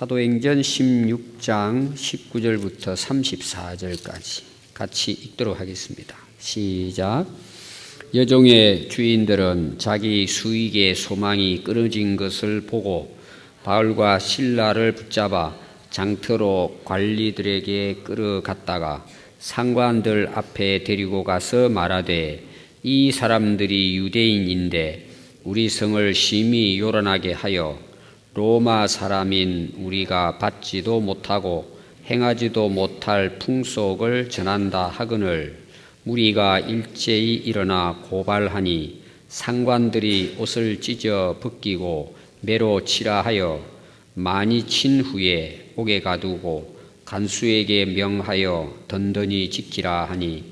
사도행전 16장 19절부터 34절까지 같이 읽도록 하겠습니다. 시작. 여종의 주인들은 자기 수익의 소망이 끊어진 것을 보고 바울과 실라를 붙잡아 장터로 관리들에게 끌어갔다가 상관들 앞에 데리고 가서 말하되, 이 사람들이 유대인인데 우리 성을 심히 요란하게 하여 로마 사람인 우리가 받지도 못하고 행하지도 못할 풍속을 전한다 하거늘 무리가 일제히 일어나 고발하니 상관들이 옷을 찢어 벗기고 매로 치라 하여 많이 친 후에 옥에 가두고 간수에게 명하여 든든히 지키라 하니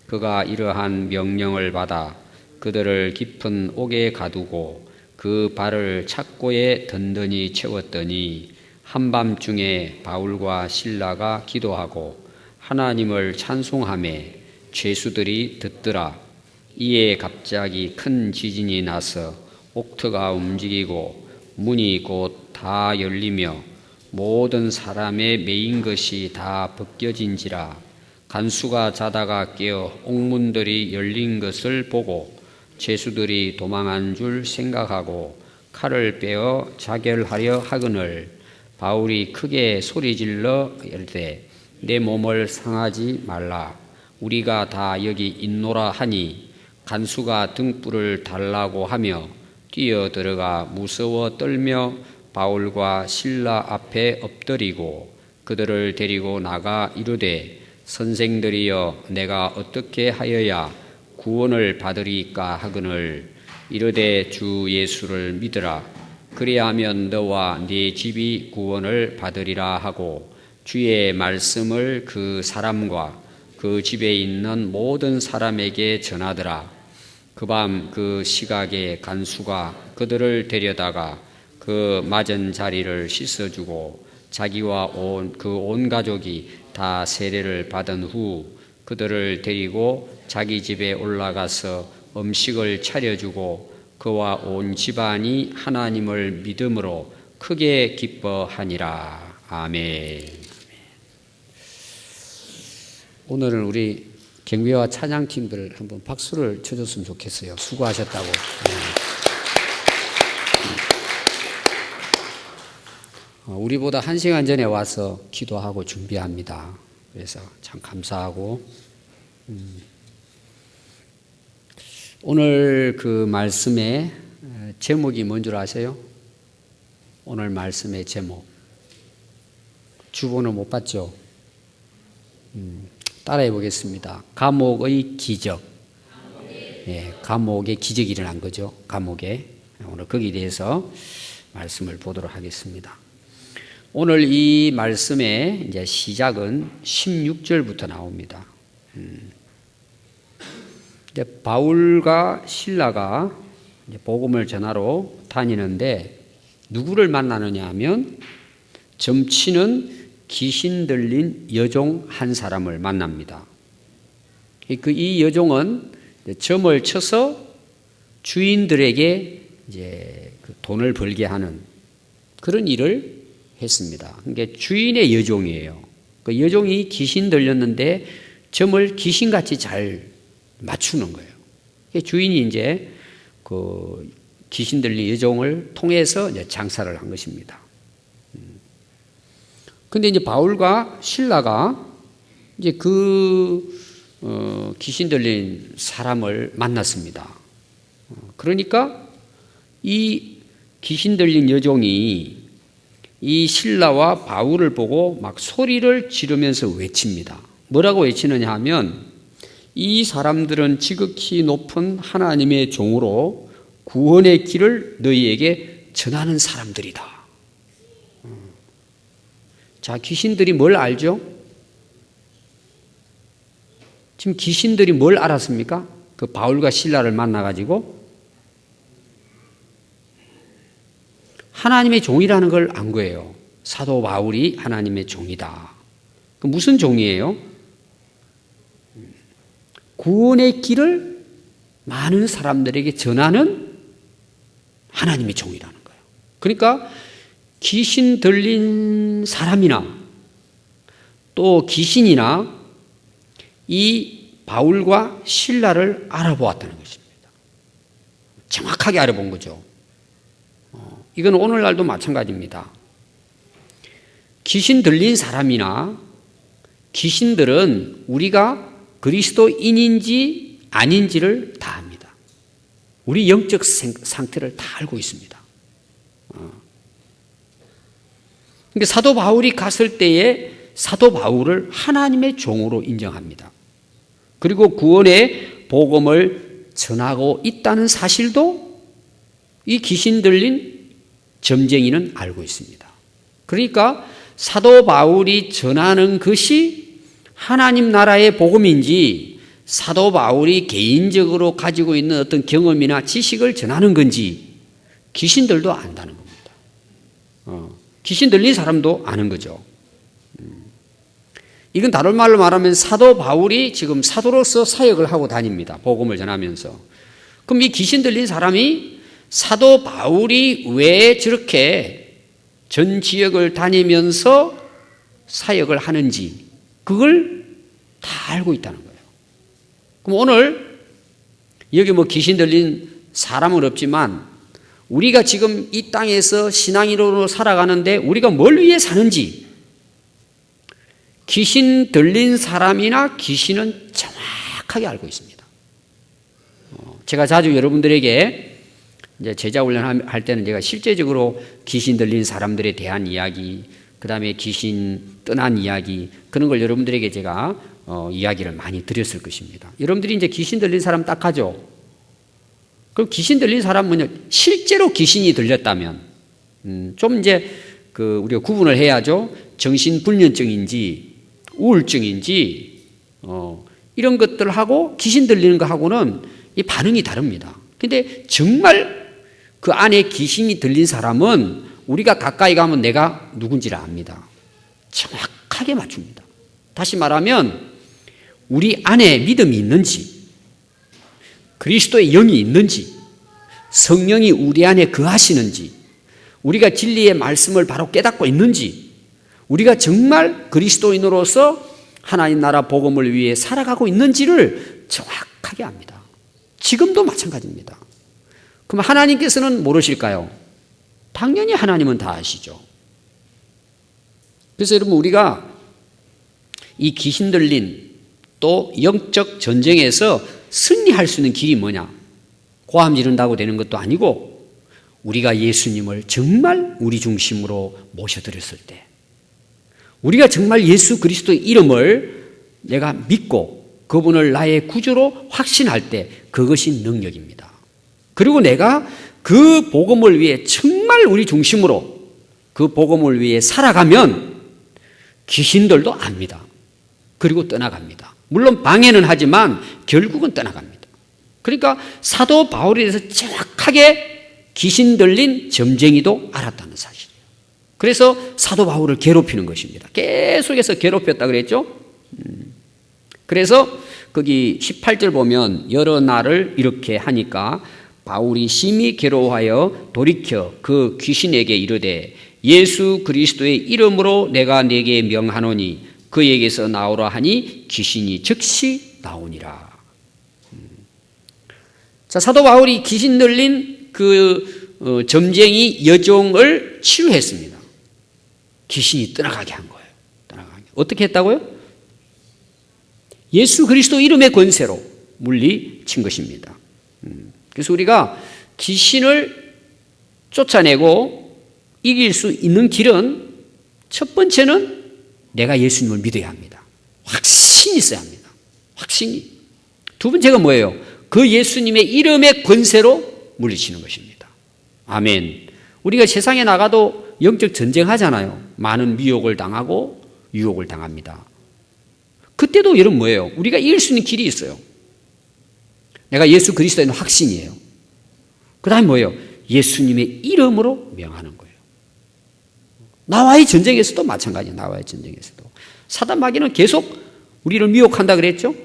그가 이러한 명령을 받아 그들을 깊은 옥에 가두고 그 발을 착고에 든든히 채웠더니 한밤중에 바울과 실라가 기도하고 하나님을 찬송하매 죄수들이 듣더라. 이에 갑자기 큰 지진이 나서 옥터가 움직이고 문이 곧 다 열리며 모든 사람의 매인 것이 다 벗겨진지라. 간수가 자다가 깨어 옥문들이 열린 것을 보고 죄수들이 도망한 줄 생각하고 칼을 빼어 자결하려 하거늘 바울이 크게 소리질러 이르되, 내 몸을 상하지 말라. 우리가 다 여기 있노라 하니 간수가 등불을 달라고 하며 뛰어들어가 무서워 떨며 바울과 실라 앞에 엎드리고 그들을 데리고 나가 이르되, 선생들이여, 내가 어떻게 하여야 구원을 받으리까 하거늘 이르되, 주 예수를 믿으라. 그리하면 너와 네 집이 구원을 받으리라 하고 주의 말씀을 그 사람과 그 집에 있는 모든 사람에게 전하더라. 그 밤 그 시각에 간수가 그들을 데려다가 그 맞은 자리를 씻어주고 자기와 온 가족이 다 세례를 받은 후 그들을 데리고 자기 집에 올라가서 음식을 차려주고 그와 온 집안이 하나님을 믿음으로 크게 기뻐하니라. 아멘. 오늘은 우리 경배와 찬양팀들 한번 박수를 쳐줬으면 좋겠어요. 수고하셨다고. 우리보다 1시간 전에 와서 기도하고 준비합니다. 그래서 참 감사하고, 오늘 그 말씀의 제목이 뭔 줄 아세요? 오늘 말씀의 제목. 주보는 못 봤죠? 따라해 보겠습니다. 감옥의 기적. 예, 감옥에 기적이 일어난 거죠. 감옥에. 오늘 거기에 대해서 말씀을 보도록 하겠습니다. 오늘 이 말씀의 이제 시작은 16절부터 나옵니다. 이제 바울과 실라가 이제 복음을 전하러 다니는데 누구를 만나느냐 하면 점치는 귀신 들린 여종 한 사람을 만납니다. 이 여종은 점을 쳐서 주인들에게 이제 돈을 벌게 하는 그런 일을 했습니다. 그러니까 주인의 여종이에요. 그 여종이 귀신 들렸는데 점을 귀신같이 잘 맞추는 거예요. 주인이 이제 그 귀신 들린 여종을 통해서 이제 장사를 한 것입니다. 근데 이제 바울과 실라가 이제 귀신 들린 사람을 만났습니다. 그러니까 이 귀신 들린 여종이 이 실라와 바울을 보고 막 소리를 지르면서 외칩니다. 뭐라고 외치느냐 하면, 이 사람들은 지극히 높은 하나님의 종으로 구원의 길을 너희에게 전하는 사람들이다. 자, 귀신들이 뭘 알죠? 지금 귀신들이 뭘 알았습니까? 그 바울과 실라를 만나가지고 하나님의 종이라는 걸 안 거예요. 사도 바울이 하나님의 종이다. 그 무슨 종이에요? 구원의 길을 많은 사람들에게 전하는 하나님의 종이라는 거예요. 그러니까 귀신 들린 사람이나 또 귀신이나 이 바울과 실라를 알아보았다는 것입니다. 정확하게 알아본 거죠. 이건 오늘날도 마찬가지입니다. 귀신 들린 사람이나 귀신들은 우리가 그리스도인인지 아닌지를 다 압니다. 우리 영적 상태를 다 알고 있습니다. 그러니까 사도 바울이 갔을 때에 사도 바울을 하나님의 종으로 인정합니다. 그리고 구원의 복음을 전하고 있다는 사실도 이 귀신 들린 점쟁이는 알고 있습니다. 그러니까 사도 바울이 전하는 것이 하나님 나라의 복음인지 사도 바울이 개인적으로 가지고 있는 어떤 경험이나 지식을 전하는 건지 귀신들도 안다는 겁니다. 귀신 들린 사람도 아는 거죠. 이건 다른 말로 말하면 사도 바울이 지금 사도로서 사역을 하고 다닙니다. 복음을 전하면서. 그럼 이 귀신 들린 사람이 사도 바울이 왜 저렇게 전 지역을 다니면서 사역을 하는지 그걸 다 알고 있다는 거예요. 그럼 오늘 여기 뭐 귀신 들린 사람은 없지만 우리가 지금 이 땅에서 신앙인으로 살아가는데 우리가 뭘 위해 사는지 귀신 들린 사람이나 귀신은 정확하게 알고 있습니다. 제가 자주 여러분들에게 이제 제자 훈련할 때는 제가 실제적으로 귀신 들린 사람들에 대한 이야기, 그 다음에 귀신 떠난 이야기, 그런 걸 여러분들에게 제가 이야기를 많이 드렸을 것입니다. 여러분들이 이제 귀신 들린 사람 딱 하죠. 그럼 귀신 들린 사람은 실제로 귀신이 들렸다면, 좀 이제 우리가 구분을 해야죠. 정신불면증인지, 우울증인지, 이런 것들하고 귀신 들리는 거하고는 이 반응이 다릅니다. 근데 정말 그 안에 귀신이 들린 사람은 우리가 가까이 가면 내가 누군지를 압니다. 정확하게 맞춥니다. 다시 말하면 우리 안에 믿음이 있는지, 그리스도의 영이 있는지, 성령이 우리 안에 거하시는지, 우리가 진리의 말씀을 바로 깨닫고 있는지, 우리가 정말 그리스도인으로서 하나님 나라 복음을 위해 살아가고 있는지를 정확하게 압니다. 지금도 마찬가지입니다. 그럼 하나님께서는 모르실까요? 당연히 하나님은 다 아시죠. 그래서 여러분 우리가 이 귀신 들린 또 영적 전쟁에서 승리할 수 있는 길이 뭐냐? 고함 지른다고 되는 것도 아니고 우리가 예수님을 정말 우리 중심으로 모셔드렸을 때 우리가 정말 예수 그리스도의 이름을 내가 믿고 그분을 나의 구주로 확신할 때 그것이 능력입니다. 그리고 내가 그 복음을 위해 정말 우리 중심으로 그 복음을 위해 살아가면 귀신들도 압니다. 그리고 떠나갑니다. 물론 방해는 하지만 결국은 떠나갑니다. 그러니까 사도 바울에 대해서 정확하게 귀신 들린 점쟁이도 알았다는 사실이에요. 그래서 사도 바울을 괴롭히는 것입니다. 계속해서 괴롭혔다 그랬죠. 그래서 거기 18절 보면 여러 날을 이렇게 하니까 바울이 심히 괴로워하여 돌이켜 그 귀신에게 이르되 예수 그리스도의 이름으로 내가 네게 명하노니 그에게서 나오라 하니 귀신이 즉시 나오니라. 자, 사도 바울이 귀신 들린 그 점쟁이 여종을 치유했습니다. 귀신이 떠나가게 한 거예요. 떠나가게. 어떻게 했다고요? 예수 그리스도 이름의 권세로 물리친 것입니다. 그래서 우리가 귀신을 쫓아내고 이길 수 있는 길은 첫 번째는 내가 예수님을 믿어야 합니다. 확신이 있어야 합니다. 확신이. 두 번째가 뭐예요? 그 예수님의 이름의 권세로 물리치는 것입니다. 아멘. 우리가 세상에 나가도 영적 전쟁하잖아요. 많은 미혹을 당하고 유혹을 당합니다. 그때도 여러분 뭐예요? 우리가 이길 수 있는 길이 있어요. 내가 예수 그리스도에 있는 확신이에요. 그 다음에 뭐예요? 예수님의 이름으로 명하는 거예요. 나와의 전쟁에서도 마찬가지예요. 나와의 전쟁에서도. 사단 마귀는 계속 우리를 미혹한다 그랬죠?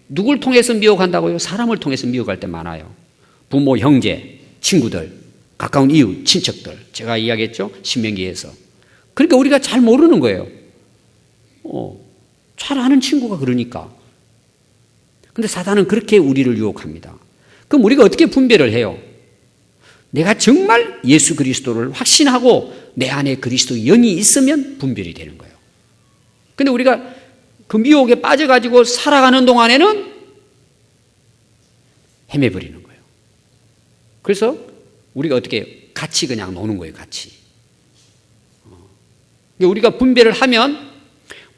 누굴 통해서 미혹한다고요? 사람을 통해서 미혹할 때 많아요. 부모, 형제, 친구들. 가까운 이웃, 친척들. 제가 이야기했죠? 신명기에서. 그러니까 우리가 잘 모르는 거예요. 잘 아는 친구가 그러니까. 근데 사단은 그렇게 우리를 유혹합니다. 그럼 우리가 어떻게 분별을 해요? 내가 정말 예수 그리스도를 확신하고 내 안에 그리스도 영이 있으면 분별이 되는 거예요. 근데 우리가 그 미혹에 빠져가지고 살아가는 동안에는 헤매버리는 거예요. 그래서 우리가 어떻게 같이 그냥 노는 거예요, 같이. 우리가 분별을 하면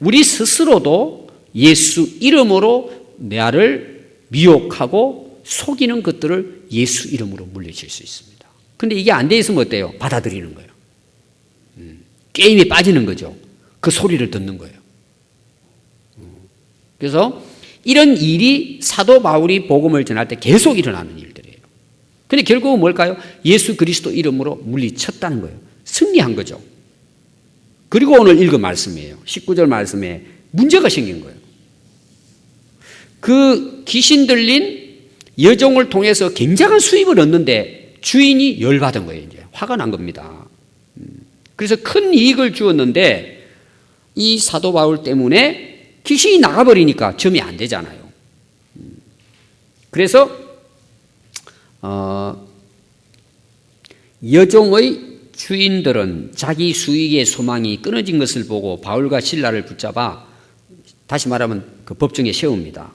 우리 스스로도 예수 이름으로 나를 미혹하고 속이는 것들을 예수 이름으로 물리칠 수 있습니다. 근데 이게 안 돼 있으면 어때요? 받아들이는 거예요. 게임에 빠지는 거죠. 그 소리를 듣는 거예요. 그래서 이런 일이 사도 바울이 복음을 전할 때 계속 일어나는 일들이에요. 근데 결국은 뭘까요? 예수 그리스도 이름으로 물리쳤다는 거예요. 승리한 거죠. 그리고 오늘 읽은 말씀이에요. 19절 말씀에 문제가 생긴 거예요. 그 귀신 들린 여종을 통해서 굉장한 수입을 얻는데 주인이 열받은 거예요. 이제 화가 난 겁니다. 그래서 큰 이익을 주었는데 이 사도 바울 때문에 귀신이 나가버리니까 점이 안 되잖아요. 그래서 여종의 주인들은 자기 수익의 소망이 끊어진 것을 보고 바울과 실라를 붙잡아 다시 말하면 그 법정에 세웁니다.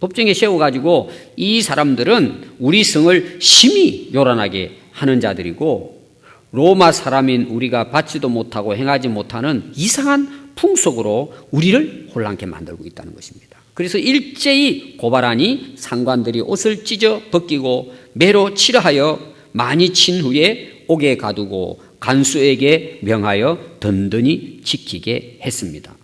법정에 세워가지고 이 사람들은 우리 성을 심히 요란하게 하는 자들이고 로마 사람인 우리가 받지도 못하고 행하지 못하는 이상한 풍속으로 우리를 혼란케 만들고 있다는 것입니다. 그래서 일제히 고발하니 상관들이 옷을 찢어 벗기고 매로 치러하여 많이 친 후에 옥에 가두고 간수에게 명하여 든든히 지키게 했습니다.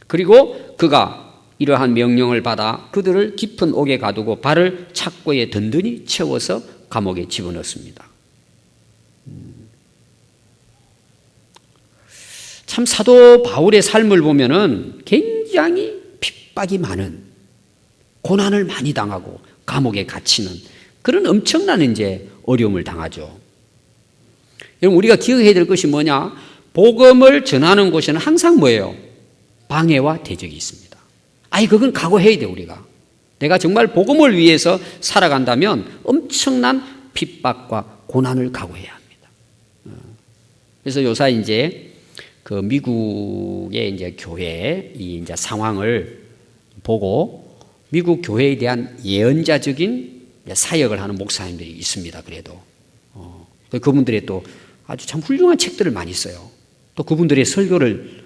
그리고 그가 이러한 명령을 받아 그들을 깊은 옥에 가두고 발을 착고에 든든히 채워서 감옥에 집어넣습니다. 참 사도 바울의 삶을 보면은 굉장히 핍박이 많은, 고난을 많이 당하고 감옥에 갇히는 그런 엄청난 이제 어려움을 당하죠. 여러분 우리가 기억해야 될 것이 뭐냐? 복음을 전하는 곳에는 항상 뭐예요? 방해와 대적이 있습니다. 그건 각오해야 돼 우리가. 내가 정말 복음을 위해서 살아간다면 엄청난 핍박과 고난을 각오해야 합니다. 그래서 요새 이제 그 미국의 이제 교회 이 이제 상황을 보고 미국 교회에 대한 예언자적인 사역을 하는 목사님들이 있습니다. 그래도 그분들의 또 아주 참 훌륭한 책들을 많이 써요. 또 그분들의 설교를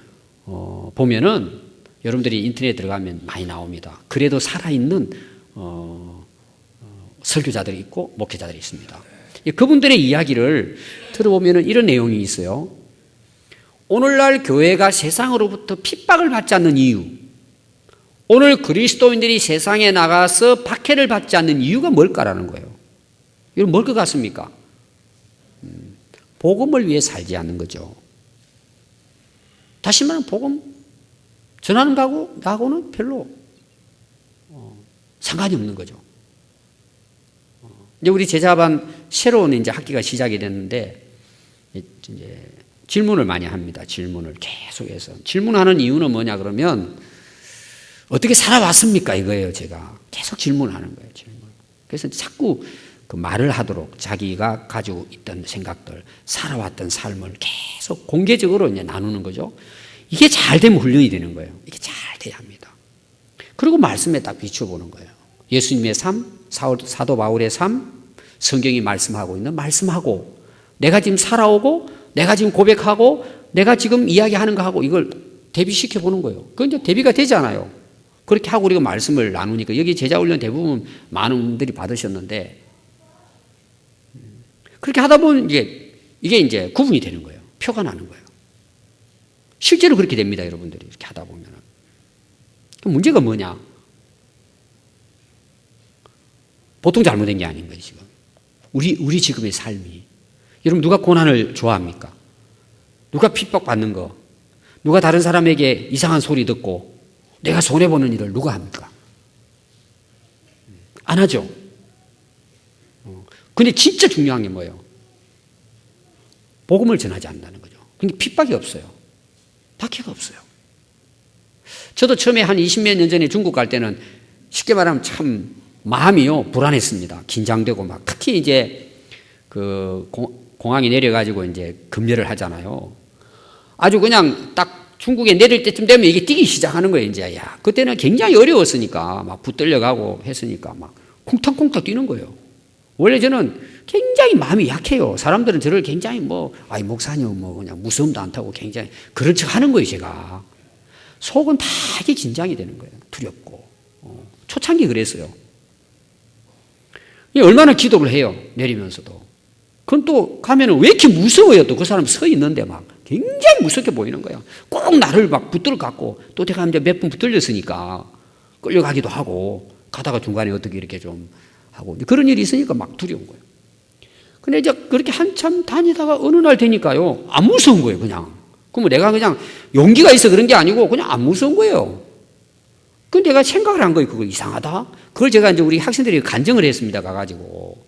보면은 여러분들이 인터넷에 들어가면 많이 나옵니다. 그래도 살아있는 설교자들이 있고 목회자들이 있습니다. 그분들의 이야기를 들어보면은 이런 내용이 있어요. 오늘날 교회가 세상으로부터 핍박을 받지 않는 이유, 오늘 그리스도인들이 세상에 나가서 박해를 받지 않는 이유가 뭘까라는 거예요. 이건 뭘 것 같습니까? 복음을 위해 살지 않는 거죠. 다시 말하면 복음 전하는 나하고는 별로 상관이 없는 거죠. 이제 우리 제자반 새로운 이제 학기가 시작이 됐는데 이제 질문을 많이 합니다. 질문을 계속해서. 질문하는 이유는 뭐냐 그러면 어떻게 살아왔습니까? 이거예요. 제가 계속 질문하는 거예요. 질문. 그래서 자꾸 그 말을 하도록 자기가 가지고 있던 생각들, 살아왔던 삶을 계속 공개적으로 이제 나누는 거죠. 이게 잘 되면 훈련이 되는 거예요. 이게 잘 돼야 합니다. 그리고 말씀에 딱 비춰보는 거예요. 예수님의 삶, 사도 바울의 삶, 성경이 말씀하고 있는 말씀하고 내가 지금 살아오고 내가 지금 고백하고 내가 지금 이야기하는 거하고 이걸 대비시켜 보는 거예요. 그건 이제 대비가 되잖아요. 그렇게 하고 우리가 말씀을 나누니까 여기 제자훈련 대부분 많은 분들이 받으셨는데 그렇게 하다 보면 이게 이제 구분이 되는 거예요. 표가 나는 거예요. 실제로 그렇게 됩니다, 여러분들이. 이렇게 하다 보면. 그럼 문제가 뭐냐? 보통 잘못된 게 아닌 거예요, 지금. 우리 지금의 삶이. 여러분, 누가 고난을 좋아합니까? 누가 핍박받는 거? 누가 다른 사람에게 이상한 소리 듣고 내가 손해보는 일을 누가 합니까? 안 하죠. 근데 진짜 중요한 게 뭐예요? 복음을 전하지 않는다는 거죠. 그러니까 핍박이 없어요. 박해가 없어요. 저도 처음에 한 20몇 년 전에 중국 갈 때는 쉽게 말하면 참 마음이요 불안했습니다. 긴장되고 막 특히 이제 그 공항에 내려가지고 이제 급료를 하잖아요. 아주 그냥 딱 중국에 내릴 때쯤 되면 이게 뛰기 시작하는 거예요. 이제 야 그때는 굉장히 어려웠으니까 막 붙들려가고 했으니까 막 쿵탕쿵탕 뛰는 거예요. 원래 저는 굉장히 마음이 약해요. 사람들은 저를 굉장히 아이 목사님 그냥 무서움도 안 타고 굉장히 그런 척 하는 거예요. 제가 속은 다 이게 긴장이 되는 거예요. 두렵고 초창기 그랬어요. 얼마나 기도를 해요. 내리면서도. 그건 또 가면은 왜 이렇게 무서워요. 또 그 사람 서 있는데 막 굉장히 무섭게 보이는 거예요. 꼭 나를 막 붙들어 갖고 또 제가 이제 몇 번 붙들렸으니까 끌려가기도 하고 가다가 중간에 어떻게 이렇게 좀 하고 그런 일이 있으니까 막 두려운 거예요. 근데 이제 그렇게 한참 다니다가 어느 날 되니까요. 안 무서운 거예요. 그냥. 그럼 내가 그냥 용기가 있어 그런 게 아니고 그냥 안 무서운 거예요. 근데 내가 생각을 한 거예요. 그거 이상하다. 그걸 제가 이제 우리 학생들이 간증을 했습니다. 가가지고.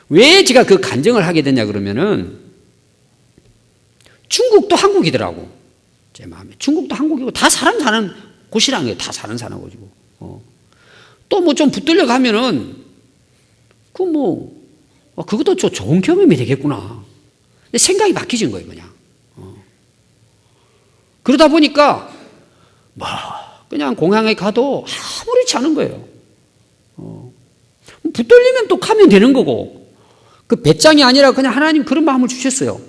왜 제가 그 간증을 하게 됐냐 그러면은 중국도 한국이더라고. 제 마음에. 중국도 한국이고 다 사람 사는 곳이란 거예요. 다 사는 곳이고. 또 뭐 좀 붙들려 가면은 그것도 좀 좋은 경험이 되겠구나. 생각이 바뀌진 거예요. 그냥. 그러다 보니까 그냥 공항에 가도 아무렇지 않은 거예요. 붙들리면 또 가면 되는 거고 그 배짱이 아니라 그냥 하나님 그런 마음을 주셨어요.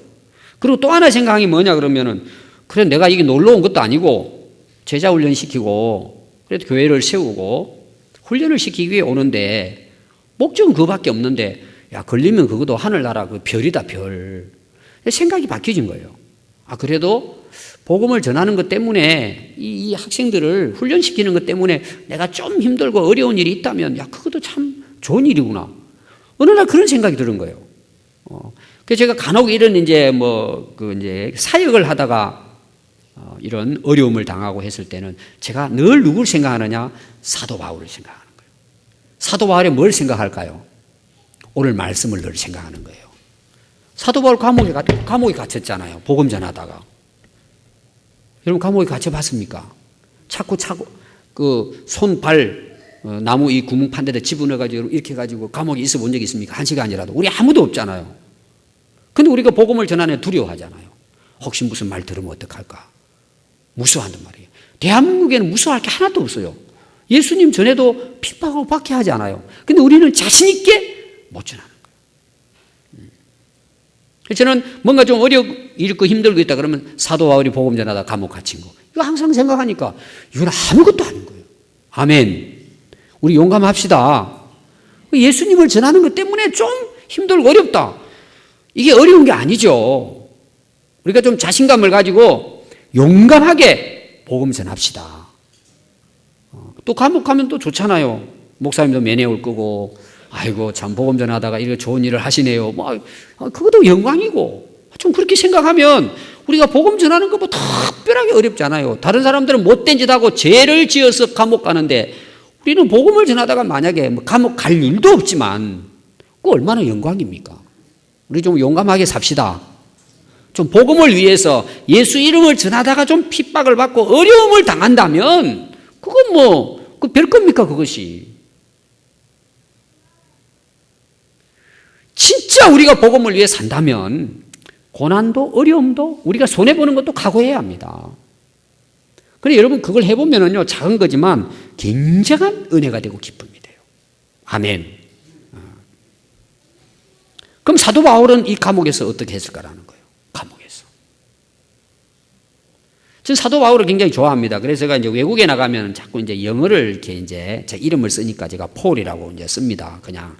그리고 또 하나 생각이 뭐냐 그러면은 그래 내가 이게 놀러 온 것도 아니고 제자 훈련 시키고 그래도 교회를 세우고 훈련을 시키기 위해 오는데 목적은 그거밖에 없는데 야 걸리면 그것도 하늘나라 그 별이다 별. 생각이 바뀌어진 거예요. 그래도 복음을 전하는 것 때문에 이 학생들을 훈련시키는 것 때문에 내가 좀 힘들고 어려운 일이 있다면 야 그것도 참 좋은 일이구나. 어느 날 그런 생각이 드는 거예요. 그래서 제가 간혹 이런 이제 이제 사역을 하다가 이런 어려움을 당하고 했을 때는 제가 늘 누굴 생각하느냐? 사도 바울을 생각하는 거예요. 사도 바울이 뭘 생각할까요? 오늘 말씀을 늘 생각하는 거예요. 사도 바울 감옥에 갇혔잖아요. 복음 전하다가. 여러분 감옥에 갇혀봤습니까? 자꾸 그 손발 나무 이 구멍 판 데다 집어넣어가지고 이렇게 해가지고 감옥에 있어 본 적이 있습니까? 한 시간이라도. 우리 아무도 없잖아요. 근데 우리가 복음을 전하는 두려워하잖아요. 혹시 무슨 말 들으면 어떡할까? 무서워한단 말이에요. 대한민국에는 무서워할 게 하나도 없어요. 예수님 전에도 핍박하고 박해하지 않아요. 근데 우리는 자신 있게 못 전하는 거예요. 그래서 저는 뭔가 좀 어렵고 힘들고 있다 그러면 사도 바울이 복음 전하다 감옥 갇힌 거. 이거 항상 생각하니까 이건 아무것도 아닌 거예요. 아멘. 우리 용감합시다. 예수님을 전하는 것 때문에 좀 힘들고 어렵다. 이게 어려운 게 아니죠. 우리가 좀 자신감을 가지고 용감하게 복음 전합시다. 또 감옥 가면 또 좋잖아요. 목사님도 면회올 거고, 아이고 참 복음 전하다가 이렇게 좋은 일을 하시네요. 그것도 영광이고. 좀 그렇게 생각하면 우리가 복음 전하는 것보다 특별하게 어렵잖아요. 다른 사람들은 못된 짓 하고 죄를 지어서 감옥 가는데 우리는 복음을 전하다가 만약에 감옥 갈 일도 없지만 그 얼마나 영광입니까? 우리 좀 용감하게 삽시다. 좀 복음을 위해서 예수 이름을 전하다가 좀 핍박을 받고 어려움을 당한다면 그건 그 별겁니까 그것이. 진짜 우리가 복음을 위해 산다면 고난도 어려움도 우리가 손해보는 것도 각오해야 합니다. 그래 여러분 그걸 해보면은요 작은 거지만 굉장한 은혜가 되고 기쁨이 돼요. 아멘. 그럼 사도 바울은 이 감옥에서 어떻게 했을까라는 거예요. 감옥에서. 저는 사도 바울을 굉장히 좋아합니다. 그래서 제가 이제 외국에 나가면 자꾸 이제 영어를 이렇게 이제 제 이름을 쓰니까 제가 폴이라고 이제 씁니다. 그냥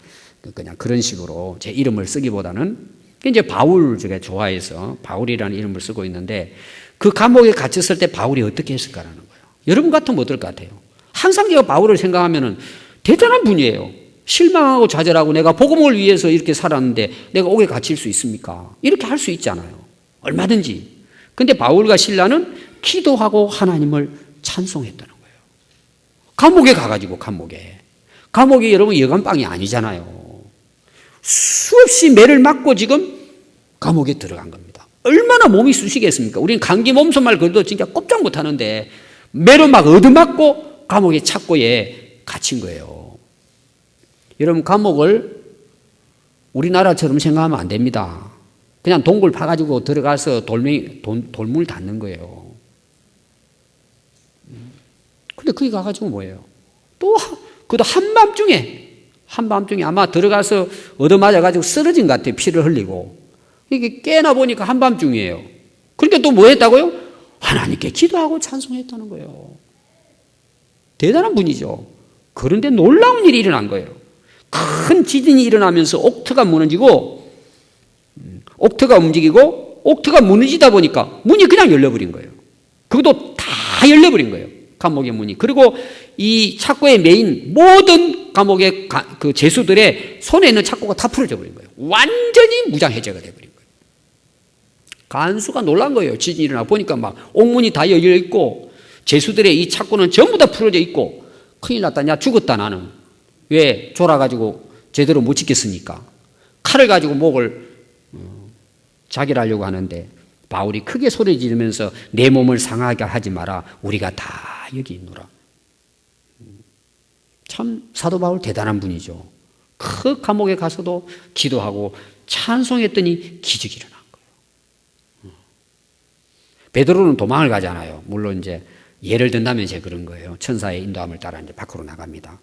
그런 식으로 제 이름을 쓰기보다는 이제 바울 제가 좋아해서 바울이라는 이름을 쓰고 있는데 그 감옥에 갇혔을 때 바울이 어떻게 했을까라는 거예요. 여러분 같으면 어떨 것 같아요? 항상 제가 바울을 생각하면은 대단한 분이에요. 실망하고 좌절하고 내가 복음을 위해서 이렇게 살았는데 내가 옥에 갇힐 수 있습니까? 이렇게 할 수 있잖아요. 얼마든지. 근데 바울과 실라는 기도하고 하나님을 찬송했다는 거예요. 감옥에 가가지고 감옥이 여러분 여간방이 아니잖아요. 수없이 매를 맞고 지금 감옥에 들어간 겁니다. 얼마나 몸이 쑤시겠습니까? 우리는 감기 몸살만 걸도 진짜 꼼짝 못 하는데 매로 막 얻어맞고 감옥의 착고에 갇힌 거예요. 여러분, 감옥을 우리나라처럼 생각하면 안 됩니다. 그냥 동굴 파가지고 들어가서 돌문 닫는 거예요. 근데 거기 가가지고 뭐예요? 또, 그도 한밤중에 아마 들어가서 얻어맞아가지고 쓰러진 것 같아요. 피를 흘리고. 이게 깨나 보니까 한밤중이에요. 그러니까 또 뭐 했다고요? 하나님께 기도하고 찬송했다는 거예요. 대단한 분이죠. 그런데 놀라운 일이 일어난 거예요. 큰 지진이 일어나면서 옥터가 무너지고, 옥터가 움직이고, 옥터가 무너지다 보니까 문이 그냥 열려버린 거예요. 그것도 다 열려버린 거예요. 감옥의 문이. 그리고 이 착고에 매인 모든 감옥의 그 죄수들의 손에 있는 착고가 다 풀어져 버린 거예요. 완전히 무장해제가 돼버린 거예요. 간수가 놀란 거예요. 지진이 일어나 보니까 막 옥문이 다 열려 있고 죄수들의 이 착고는 전부 다 풀어져 있고 큰일 났다. 야, 죽었다 나는. 왜? 졸아가지고 제대로 못 지켰으니까. 칼을 가지고 목을 자기를 하려고 하는데 바울이 크게 소리 지르면서 내 몸을 상하게 하지 마라. 우리가 다 여기 있노라. 참 사도 바울 대단한 분이죠. 그 감옥에 가서도 기도하고 찬송했더니 기적이 일어난 거예요. 베드로는 도망을 가잖아요. 물론 이제 예를 든다면 그런 거예요. 천사의 인도함을 따라 이제 밖으로 나갑니다.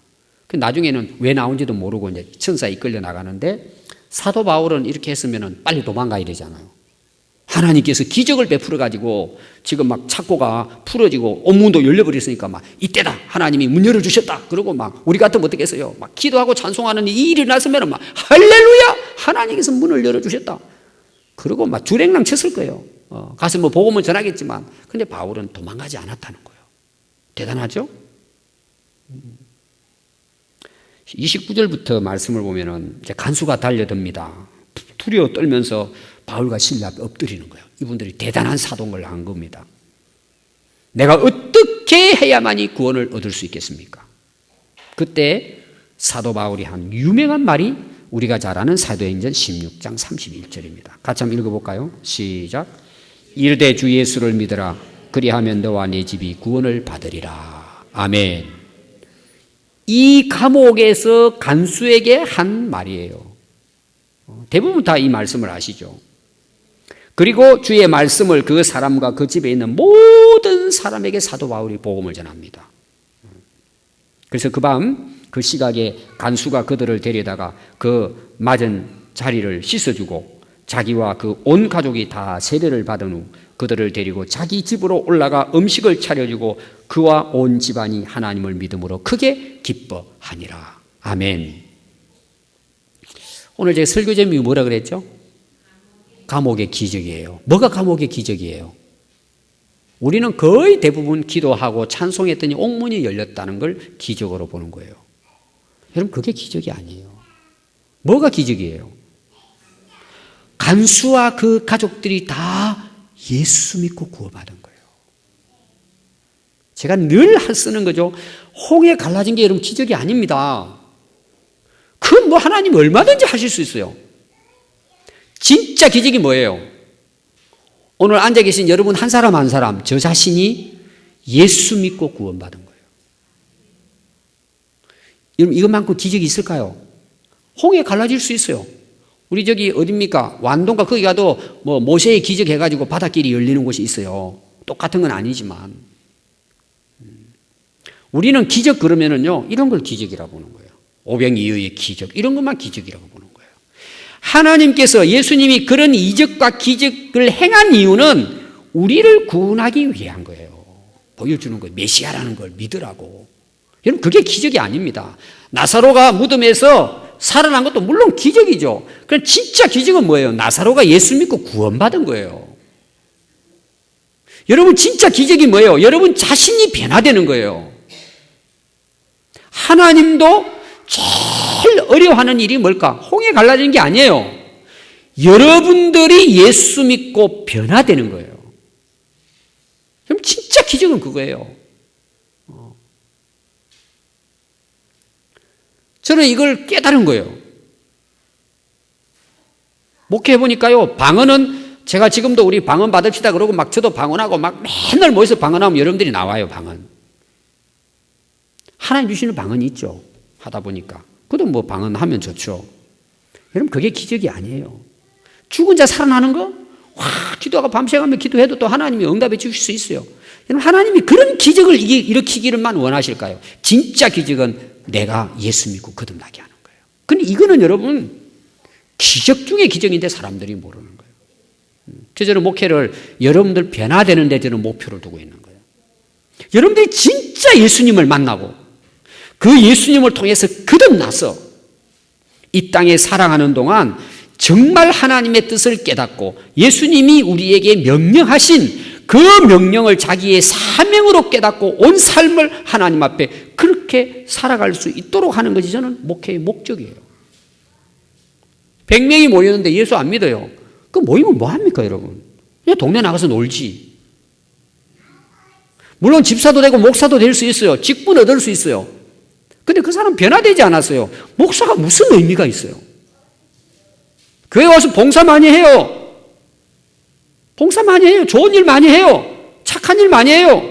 나중에는 왜 나온지도 모르고 이제 천사에 이끌려 나가는데 사도 바울은 이렇게 했으면 빨리 도망가야 되잖아요. 하나님께서 기적을 베풀어 가지고 지금 막 착고가 풀어지고 온문도 열려버렸으니까 막 이때다. 하나님이 문 열어주셨다. 그러고 막 우리 같으면 어떻게 했어요? 막 기도하고 찬송하는 이 일이 났으면 막 할렐루야! 하나님께서 문을 열어주셨다. 그러고 막 주랭랑 쳤을 거예요. 가서 뭐 복음은 전하겠지만 근데 바울은 도망가지 않았다는 거예요. 대단하죠? 29절부터 말씀을 보면은 이제 간수가 달려듭니다. 두려워 떨면서 바울과 실라 앞에 엎드리는 거예요. 이분들이 대단한 사동을 한 겁니다. 내가 어떻게 해야만이 구원을 얻을 수 있겠습니까? 그때 사도 바울이 한 유명한 말이 우리가 잘 아는 사도행전 16장 31절입니다. 같이 한번 읽어볼까요? 시작. 이르되 주 예수를 믿으라. 그리하면 너와 네 집이 구원을 받으리라. 아멘. 이 감옥에서 간수에게 한 말이에요. 대부분 다 이 말씀을 아시죠? 그리고 주의 말씀을 그 사람과 그 집에 있는 모든 사람에게 사도 바울이 복음을 전합니다. 그래서 그 밤 그 시각에 간수가 그들을 데려다가 그 맞은 자리를 씻어주고 자기와 그 온 가족이 다 세례를 받은 후 그들을 데리고 자기 집으로 올라가 음식을 차려주고 그와 온 집안이 하나님을 믿음으로 크게 기뻐하니라. 아멘. 오늘 제 설교 제목이 뭐라 그랬죠? 감옥의 기적이에요. 뭐가 감옥의 기적이에요? 우리는 거의 대부분 기도하고 찬송했더니 옥문이 열렸다는 걸 기적으로 보는 거예요. 여러분, 그게 기적이 아니에요. 뭐가 기적이에요? 간수와 그 가족들이 다 예수 믿고 구원받은 거예요. 제가 늘 쓰는 거죠. 홍해 갈라진 게 여러분 기적이 아닙니다. 그 뭐 하나님 얼마든지 하실 수 있어요. 진짜 기적이 뭐예요? 오늘 앉아 계신 여러분 한 사람 한 사람 저 자신이 예수 믿고 구원받은 거예요. 여러분 이것만큼 기적이 있을까요? 홍해 갈라질 수 있어요. 우리 저기 어딥니까? 완도인가 거기 가도 뭐 모세의 기적 해가지고 바닷길이 열리는 곳이 있어요. 똑같은 건 아니지만 우리는 기적 그러면은요 이런 걸 기적이라고 보는 거예요. 오병이어의 기적 이런 것만 기적이라고 보는 거예요. 하나님께서 예수님이 그런 이적과 기적을 행한 이유는 우리를 구원하기 위한 거예요. 보여주는 거예요. 메시아라는 걸 믿으라고. 여러분 그게 기적이 아닙니다. 나사로가 무덤에서 살아난 것도 물론 기적이죠. 그럼 진짜 기적은 뭐예요? 나사로가 예수 믿고 구원받은 거예요. 여러분 진짜 기적이 뭐예요? 여러분 자신이 변화되는 거예요. 하나님도 제일 어려워하는 일이 뭘까? 홍해 갈라지는 게 아니에요. 여러분들이 예수 믿고 변화되는 거예요. 그럼 진짜 기적은 그거예요. 저는 이걸 깨달은 거예요. 목회해보니까요, 방언은 제가 지금도 우리 방언 받읍시다 그러고 막 저도 방언하고 막 맨날 모여서 방언하면 여러분들이 나와요, 방언. 하나님 주시는 방언이 있죠. 하다 보니까. 그래도 뭐 방언하면 좋죠. 여러분, 그게 기적이 아니에요. 죽은 자 살아나는 거? 와, 기도하고 밤새가며 기도해도 또 하나님이 응답해 주실 수 있어요. 여러분, 하나님이 그런 기적을 일으키기를만 원하실까요? 진짜 기적은 내가 예수 믿고 거듭나게 하는 거예요. 근데 이거는 여러분, 기적 중에 기적인데 사람들이 모르는 거예요. 그래서 저는 목회를 여러분들 변화되는 데 저는 목표를 두고 있는 거예요. 여러분들이 진짜 예수님을 만나고 그 예수님을 통해서 거듭나서 이 땅에 살아가는 동안 정말 하나님의 뜻을 깨닫고 예수님이 우리에게 명령하신 그 명령을 자기의 사명으로 깨닫고 온 삶을 하나님 앞에 그렇게 살아갈 수 있도록 하는 것이 저는 목회의 목적이에요. 100명이 모였는데 예수 안 믿어요. 그 모이면 뭐합니까, 여러분? 그냥 동네 나가서 놀지. 물론 집사도 되고 목사도 될 수 있어요. 직분 얻을 수 있어요. 근데 그 사람 변화되지 않았어요. 목사가 무슨 의미가 있어요? 교회 와서 봉사 많이 해요. 봉사 많이 해요. 좋은 일 많이 해요. 착한 일 많이 해요.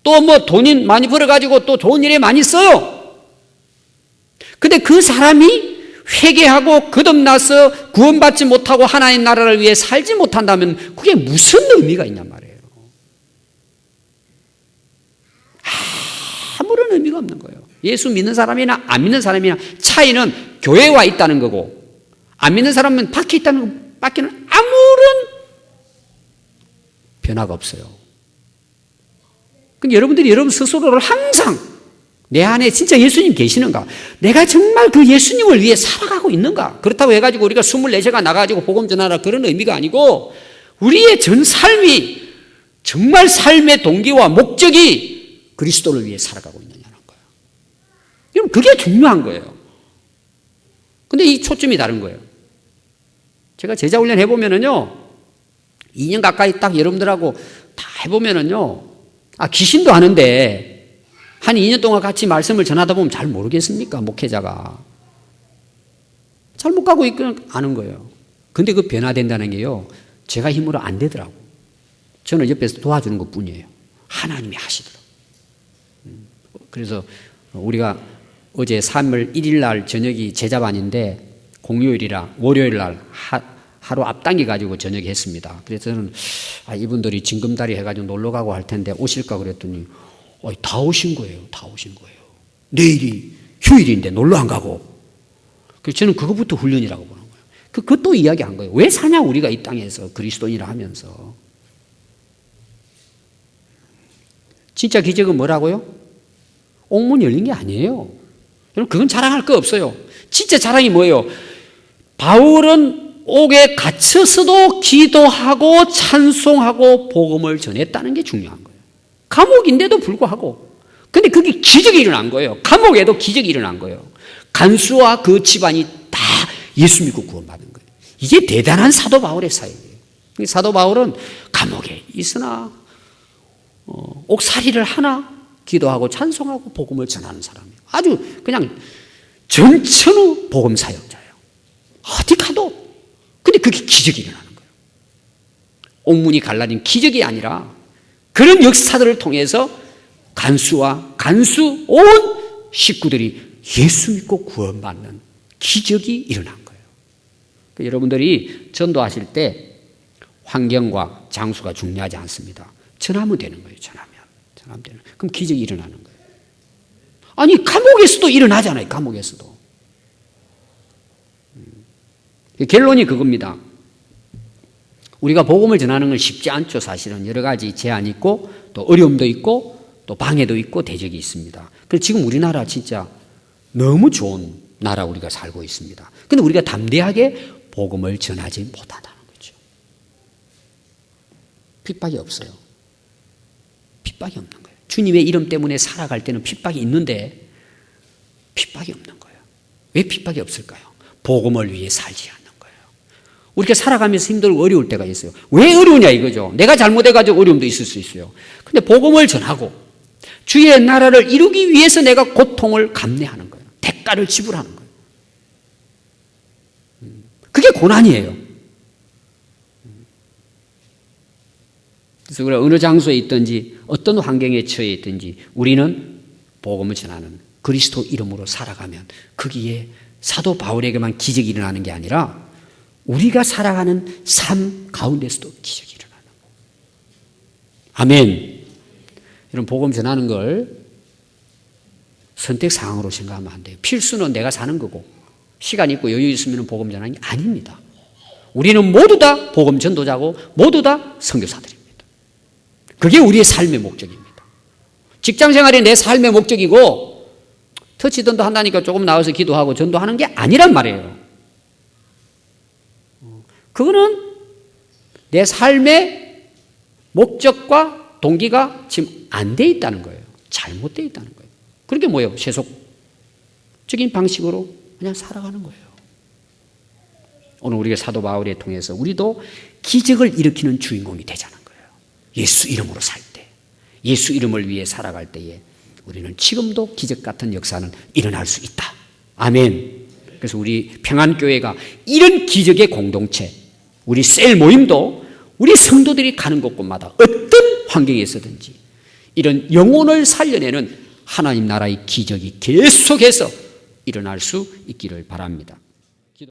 또 뭐 돈 많이 벌어가지고 또 좋은 일에 많이 써요. 근데 그 사람이 회개하고 거듭나서 구원받지 못하고 하나님 나라를 위해 살지 못한다면 그게 무슨 의미가 있냔 말이에요. 아무런 의미가 없는 거예요. 예수 믿는 사람이나 안 믿는 사람이나 차이는 교회에 와 있다는 거고, 안 믿는 사람은 밖에 있다는 것밖에는 아무런 변화가 없어요. 근데 여러분들이 여러분 스스로를 항상 내 안에 진짜 예수님 계시는가? 내가 정말 그 예수님을 위해 살아가고 있는가? 그렇다고 해가지고 우리가 24시간 나가가지고 복음 전하라 그런 의미가 아니고, 우리의 전 삶이 정말 삶의 동기와 목적이 그리스도를 위해 살아가고 있느냐는 거예요. 여러분, 그게 중요한 거예요. 근데 이 초점이 다른 거예요. 제가 제자 훈련 해보면은요, 2년 가까이 딱 여러분들하고 다 해보면은요, 귀신도 아는데, 한 2년 동안 같이 말씀을 전하다 보면 잘 모르겠습니까? 목회자가. 잘 못 가고 있고 아는 거예요. 근데 그 변화된다는 게요, 제가 힘으로 안 되더라고. 저는 옆에서 도와주는 것 뿐이에요. 하나님이 하시더라고요. 그래서 우리가 어제 3월 1일 날 저녁이 제자반인데 공휴일이라 월요일 날 하루 앞당겨 가지고 저녁에 했습니다. 그래서 저는 이분들이 징금다리 해가지고 놀러 가고 할 텐데 오실까 그랬더니 다 오신 거예요. 다 오신 거예요. 내일이 휴일인데 놀러 안 가고. 그래서 저는 그것부터 훈련이라고 보는 거예요. 그것도 이야기한 거예요. 왜 사냐 우리가 이 땅에서 그리스도인이라 하면서. 진짜 기적은 뭐라고요? 옥문 열린 게 아니에요. 여러분, 그건 자랑할 거 없어요. 진짜 자랑이 뭐예요? 바울은 옥에 갇혀서도 기도하고 찬송하고 복음을 전했다는 게 중요한 거예요. 감옥인데도 불구하고. 근데 그게 기적이 일어난 거예요. 감옥에도 기적이 일어난 거예요. 간수와 그 집안이 다 예수 믿고 구원받은 거예요. 이게 대단한 사도 바울의 사역이에요. 사도 바울은 감옥에 있으나 옥살이를 하나 기도하고 찬송하고 복음을 전하는 사람이에요. 아주 그냥 전천후 복음 사역자예요. 어디 가도. 근데 그게 기적이 일어나는 거예요. 옥문이 갈라진 기적이 아니라 그런 역사들을 통해서 간수와 간수 온 식구들이 예수 믿고 구원받는 기적이 일어난 거예요. 그러니까 여러분들이 전도하실 때 환경과 장소가 중요하지 않습니다. 전하면 되는 거예요. 전하면 되는. 그럼 기적이 일어나는 거예요. 아니, 감옥에서도 일어나잖아요. 감옥에서도. 결론이 그겁니다. 우리가 복음을 전하는 건 쉽지 않죠. 사실은 여러 가지 제한이 있고 또 어려움도 있고 또 방해도 있고 대적이 있습니다. 그래서 지금 우리나라 진짜 너무 좋은 나라 우리가 살고 있습니다. 그런데 우리가 담대하게 복음을 전하지 못한다는 거죠. 핍박이 없어요. 핍박이 없는 거예요. 주님의 이름 때문에 살아갈 때는 핍박이 있는데 핍박이 없는 거예요. 왜 핍박이 없을까요? 복음을 위해 살지 않는 거예요. 우리가 살아가면서 힘들고 어려울 때가 있어요. 왜 어려우냐 이거죠. 내가 잘못해가지고 어려움도 있을 수 있어요. 근데 복음을 전하고 주의 나라를 이루기 위해서 내가 고통을 감내하는 거예요. 대가를 지불하는 거예요. 그게 고난이에요. 그래서 우리가 어느 장소에 있든지 어떤 환경에 처해 있든지 우리는 복음을 전하는 그리스도 이름으로 살아가면 거기에 사도 바울에게만 기적이 일어나는 게 아니라 우리가 살아가는 삶 가운데서도 기적이 일어나는 거예요. 아멘. 이런 복음 전하는 걸 선택사항으로 생각하면 안 돼요. 필수는 내가 사는 거고 시간 있고 여유 있으면 복음 전하는 게 아닙니다. 우리는 모두 다 복음 전도자고 모두 다 선교사들입니다. 그게 우리의 삶의 목적입니다. 직장생활이 내 삶의 목적이고 터치전도 한다니까 조금 나와서 기도하고 전도하는 게 아니란 말이에요. 그거는 내 삶의 목적과 동기가 지금 안 돼 있다는 거예요. 잘못되어 있다는 거예요. 그게 뭐예요? 세속적인 방식으로 그냥 살아가는 거예요. 오늘 우리가 사도 바울에 통해서 우리도 기적을 일으키는 주인공이 되자는 거예요. 예수 이름으로 살 때, 예수 이름을 위해 살아갈 때에 우리는 지금도 기적 같은 역사는 일어날 수 있다. 아멘. 그래서 우리 평안교회가 이런 기적의 공동체, 우리 셀 모임도 우리 성도들이 가는 곳곳마다 어떤 환경에 있어든지 이런 영혼을 살려내는 하나님 나라의 기적이 계속해서 일어날 수 있기를 바랍니다.